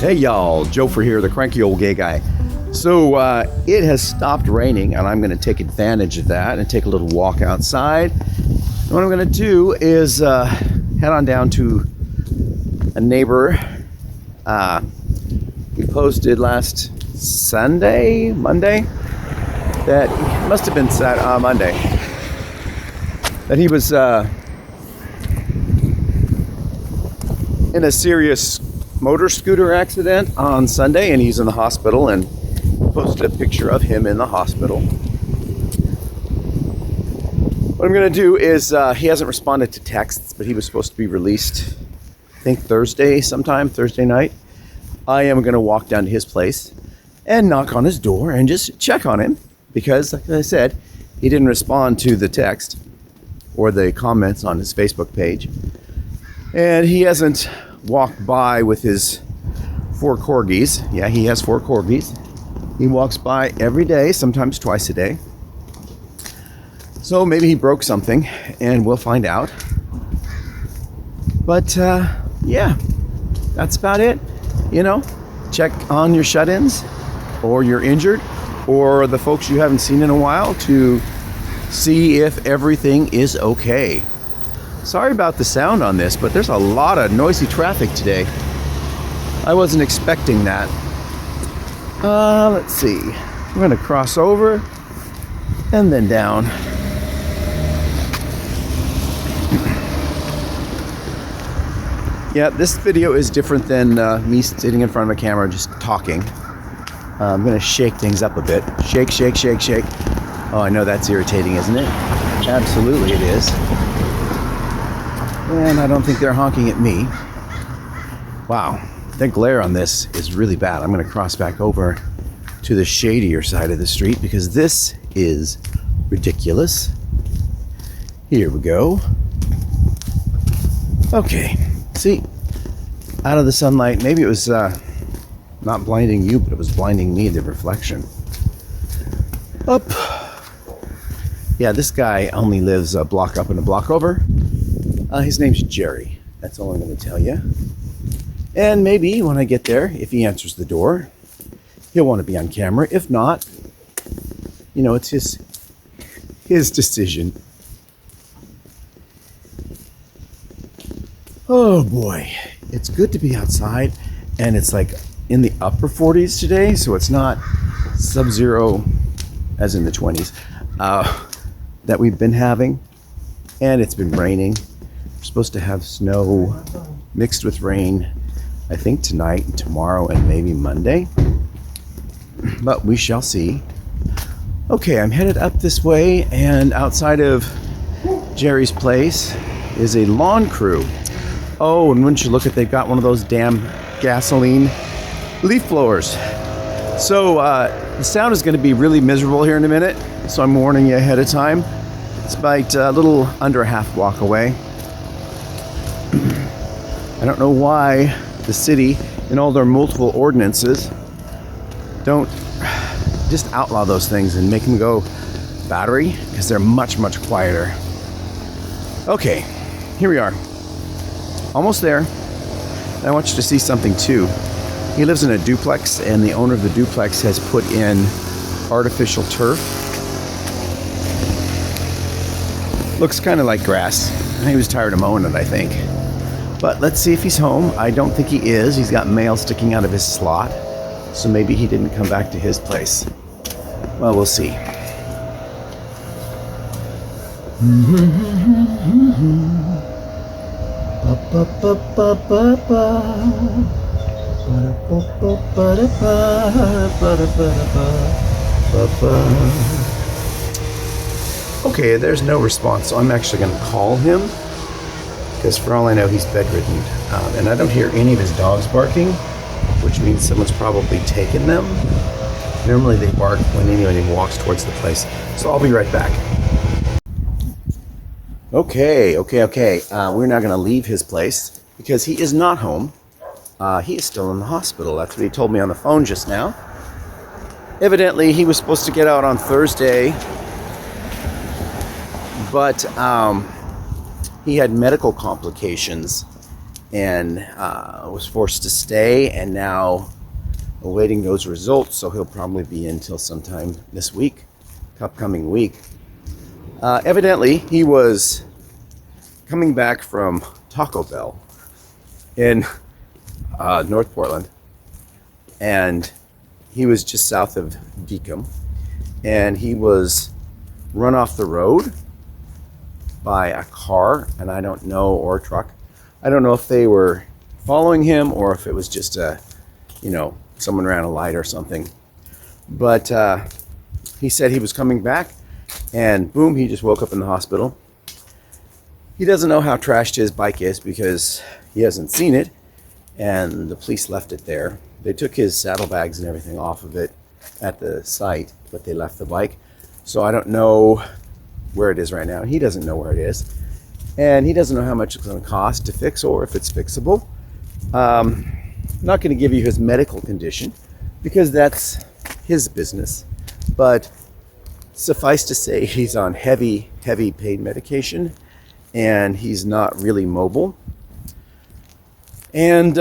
Hey y'all, Joefer here, the cranky old gay guy. So it has stopped raining and I'm gonna take advantage of that and take a little walk outside. And what I'm gonna do is head on down to a neighbor. He posted last Monday, that must have been Monday, that he was in a serious motor scooter accident on Sunday and he's in the hospital, and posted a picture of him in the hospital. What I'm going to do is, he hasn't responded to texts, but he was supposed to be released, I think Thursday night. I am going to walk down to his place and knock on his door and just check on him, because like I said, he didn't respond to the text or the comments on his Facebook page. And he hasn't walked by with his 4 corgis. Yeah, he has 4 corgis. He walks by every day, sometimes twice a day. So maybe he broke something, and we'll find out. But yeah, that's about it. You know, check on your shut-ins, or you're injured, or the folks you haven't seen in a while, to see if everything is okay. Sorry about the sound on this, but there's a lot of noisy traffic today. I wasn't expecting that. Let's see. I'm gonna cross over and then down. Yeah, this video is different than me sitting in front of a camera just talking. I'm gonna shake things up a bit. Shake, shake, shake, shake. Oh, I know that's irritating, isn't it? Absolutely it is. And I don't think they're honking at me. Wow, the glare on this is really bad. I'm gonna cross back over to the shadier side of the street because this is ridiculous. Here we go. Okay, see, out of the sunlight, maybe it was not blinding you, but it was blinding me, the reflection. Up. Yeah, this guy only lives a block up and a block over. His name's Jerry. That's all I'm going to tell you. And maybe when I get there, if he answers the door, he'll want to be on camera. If not, you know, it's his decision. Oh boy, it's good to be outside, and it's like in the upper 40s today, so it's not sub-zero as in the 20s that we've been having, and it's been raining. Supposed to have snow mixed with rain, I think tonight and tomorrow and maybe Monday, but we shall see. Okay, I'm headed up this way, and outside of Jerry's place is a lawn crew. Oh, and wouldn't you look at, they've got one of those damn gasoline leaf blowers. So the sound is going to be really miserable here in a minute, so I'm warning you ahead of time. It's about a little under a half block away. I don't know why the city, in all their multiple ordinances, don't just outlaw those things and make them go battery, because they're much, much quieter. Okay, here we are. Almost there. I want you to see something too. He lives in a duplex, and the owner of the duplex has put in artificial turf. Looks kind of like grass. He was tired of mowing it, I think. But let's see if he's home. I don't think he is. He's got mail sticking out of his slot, so maybe he didn't come back to his place. Well, we'll see. Okay, there's no response, so I'm actually going to call him, because for all I know, he's bedridden. And I don't hear any of his dogs barking, which means someone's probably taken them. Normally they bark when anyone walks towards the place. So I'll be right back. Okay. We're now going to leave his place because he is not home. He is still in the hospital. That's what he told me on the phone just now. Evidently, he was supposed to get out on Thursday, but he had medical complications, and was forced to stay, and now awaiting those results. So he'll probably be in till sometime this week, upcoming week. Evidently, he was coming back from Taco Bell in North Portland, and he was just south of Deacom, and he was run off the road by a car, and I don't know, or a truck. I don't know if they were following him or if it was just someone ran a light or something. But he said he was coming back, and boom, he just woke up in the hospital. He doesn't know how trashed his bike is because he hasn't seen it, and the police left it there. They took his saddlebags and everything off of it at the site, but they left the bike. So I don't know where it is right now. He doesn't know where it is. And he doesn't know how much it's going to cost to fix or if it's fixable. I'm not going to give you his medical condition because that's his business. But suffice to say, he's on heavy pain medication, and he's not really mobile. And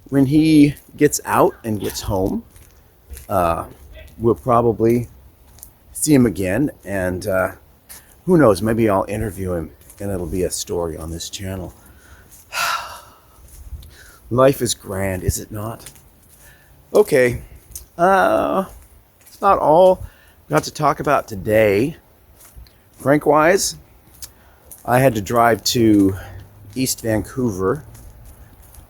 when he gets out and gets home, we'll probably see him again, and who knows, maybe I'll interview him and it'll be a story on this channel. Life is grand, is it not? Okay, it's not all I've got to talk about today. Frank-wise, I had to drive to East Vancouver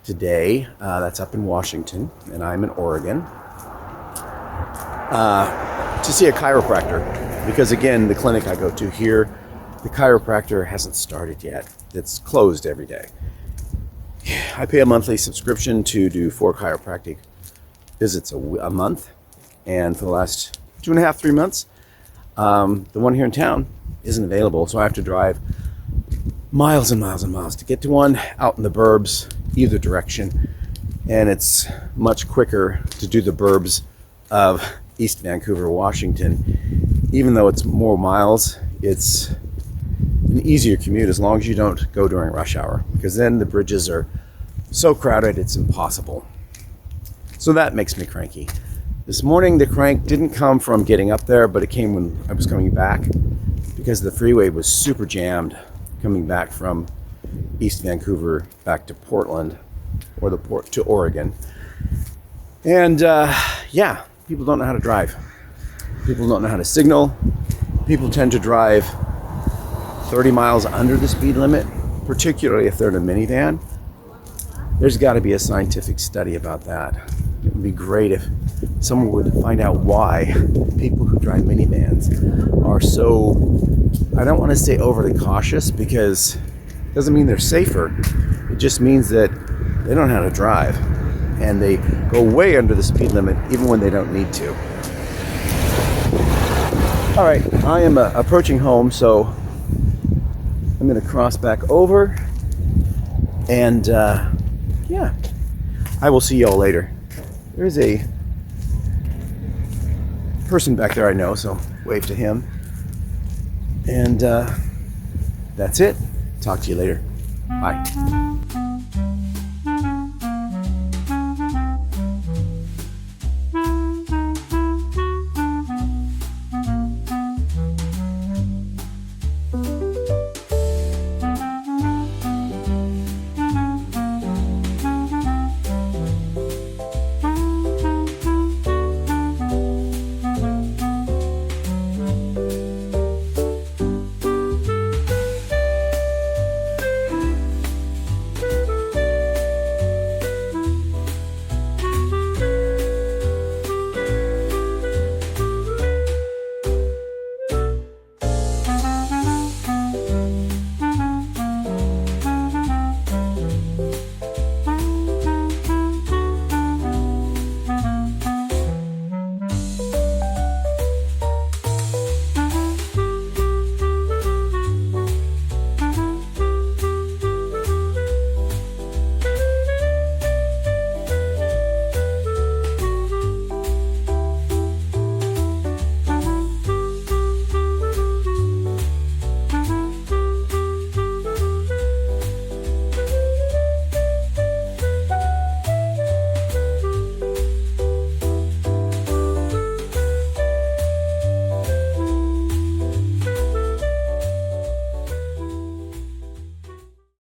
today. That's up in Washington, and I'm in Oregon. To see a chiropractor, because again, the clinic I go to here, the chiropractor hasn't started yet. It's closed every day. I pay a monthly subscription to do 4 chiropractic visits a month, and for the last 2.5, 3 months, the one here in town isn't available, so I have to drive miles and miles and miles to get to one out in the burbs, either direction, and it's much quicker to do the burbs of East Vancouver, Washington. Even though it's more miles, it's an easier commute as long as you don't go during rush hour, because then the bridges are so crowded it's impossible. So that makes me cranky. This morning the crank didn't come from getting up there, but it came when I was coming back, because the freeway was super jammed coming back from East Vancouver back to Portland, or the port to Oregon. And people don't know how to drive. People don't know how to signal. People tend to drive 30 miles under the speed limit, particularly if they're in a minivan. There's got to be a scientific study about that. It would be great if someone would find out why people who drive minivans are so, I don't want to say overly cautious, because it doesn't mean they're safer. It just means that they don't know how to drive, and they go way under the speed limit even when they don't need to. All right, I am approaching home, so I'm going to cross back over, and I will see y'all later. There's a person back there I know, so wave to him. And that's it. Talk to you later. Bye.